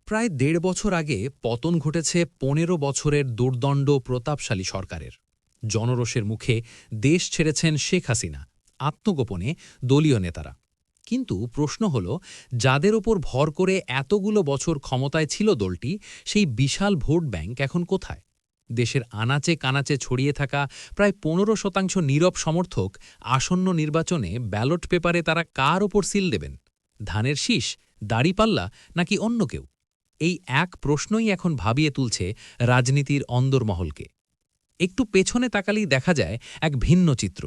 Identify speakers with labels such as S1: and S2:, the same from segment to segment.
S1: প্রায় ১.৫ বছর আগে পতন ঘটেছে ১৫ বছরের দুর্দণ্ড প্রতাপশালী সরকারের। জনরোষের মুখে দেশ ছেড়েছেন শেখ হাসিনা, আত্মগোপনে দলীয় নেতারা। কিন্তু প্রশ্ন হল, যাদের ওপর ভর করে এতগুলো বছর ক্ষমতায় ছিল দলটি, সেই বিশাল ভোট ব্যাংক এখন কোথায়? দেশের আনাচে কানাচে ছড়িয়ে থাকা প্রায় ১৫% নীরব সমর্থক আসন্ন নির্বাচনে ব্যালট পেপারে তারা কার ওপর সিল দেবেন? ধানের শীষ, দাড়িপাল্লা, নাকি অন্য কেউ? এই এক প্রশ্নই এখন ভাবিয়ে তুলছে রাজনীতির অন্দরমহলকে। একটু পেছনে তাকালেই দেখা যায় এক ভিন্ন চিত্র।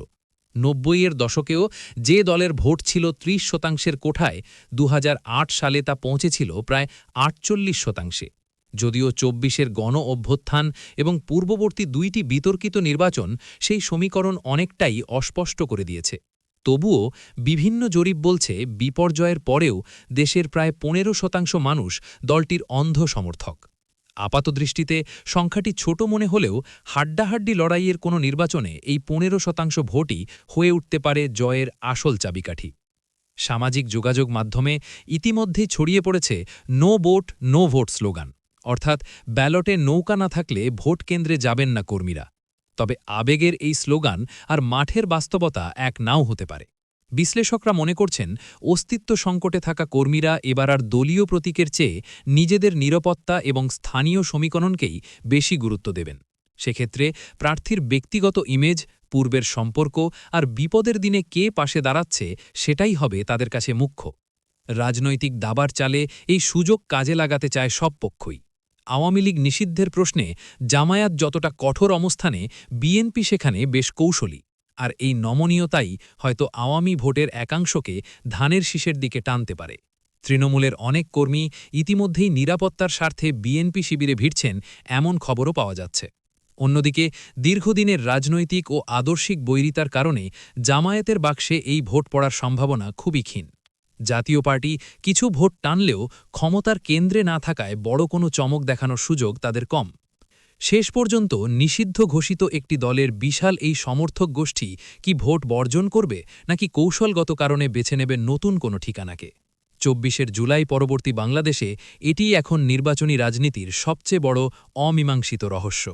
S1: ৯০-এর দশকেও যে দলের ভোট ছিল ৩০% কোঠায়, ২০০৮ সালে তা পৌঁছেছিল প্রায় ৪৮%। যদিও ২৪-এর গণ অভ্যুত্থান এবং পূর্ববর্তী দুইটি বিতর্কিত নির্বাচন সেই সমীকরণ অনেকটাই অস্পষ্ট করে দিয়েছে, তবুও বিভিন্ন জরিপ বলছে বিপর্যয়ের পরেও দেশের প্রায় ১৫% মানুষ দলটির অন্ধ সমর্থক। আপাতদৃষ্টিতে সংখ্যাটি ছোট মনে হলেও হাড্ডাহাড্ডি লড়াইয়ের কোনো নির্বাচনে এই ১৫% ভোটই হয়ে উঠতে পারে জয়ের আসল চাবিকাঠি। সামাজিক যোগাযোগ মাধ্যমে ইতিমধ্যেই ছড়িয়ে পড়েছে no vote no vote slogan, অর্থাৎ ব্যালটে নৌকা না থাকলে ভোট কেন্দ্রে যাবেন না কর্মীরা। তবে আবেগের এই স্লোগান আর মাঠের বাস্তবতা এক নাও হতে পারে। বিশ্লেষকরা মনে করছেন, অস্তিত্ব সংকটে থাকা কর্মীরা এবার আর দলীয় প্রতীকের চেয়ে নিজেদের নিরাপত্তা এবং স্থানীয় সমীকরণকেই বেশি গুরুত্ব দেবেন। সেক্ষেত্রে প্রার্থীর ব্যক্তিগত ইমেজ, পূর্বের সম্পর্ক আর বিপদের দিনে কে পাশে দাঁড়াচ্ছে সেটাই হবে তাদের কাছে মুখ্য। রাজনৈতিক দাবার চালে এই সুযোগ কাজে লাগাতে চায় সব পক্ষই। আওয়ামী লীগ নিষিদ্ধের প্রশ্নে জামায়াত যতটা কঠোর অবস্থানে, বিএনপি সেখানে বেশ কৌশলী। আর এই নমনীয়তাই হয়তো আওয়ামী ভোটের একাংশকে ধানের শীষের দিকে টানতে পারে। তৃণমূলের অনেক কর্মী ইতিমধ্যেই নিরাপত্তার স্বার্থে বিএনপি শিবিরে ভিড়ছেন, এমন খবরও পাওয়া যাচ্ছে। অন্যদিকে দীর্ঘদিনের রাজনৈতিক ও আদর্শিক বৈরিতার কারণে জামায়াতের বাক্সে এই ভোট পড়ার সম্ভাবনা খুবই ক্ষীণ। জাতীয় পার্টি কিছু ভোট টানলেও ক্ষমতার কেন্দ্রে না থাকায় বড় কোনো চমক দেখানোর সুযোগ তাদের কম। শেষ পর্যন্ত নিষিদ্ধ ঘোষিত একটি দলের বিশাল এই সমর্থক গোষ্ঠী কি ভোট বর্জন করবে, নাকি কৌশলগত কারণে বেছে নেবে নতুন কোনো ঠিকানাকে? ২৪ জুলাই পরবর্তী বাংলাদেশে এটিই এখন নির্বাচনী রাজনীতির সবচেয়ে বড় অমীমাংসিত রহস্য।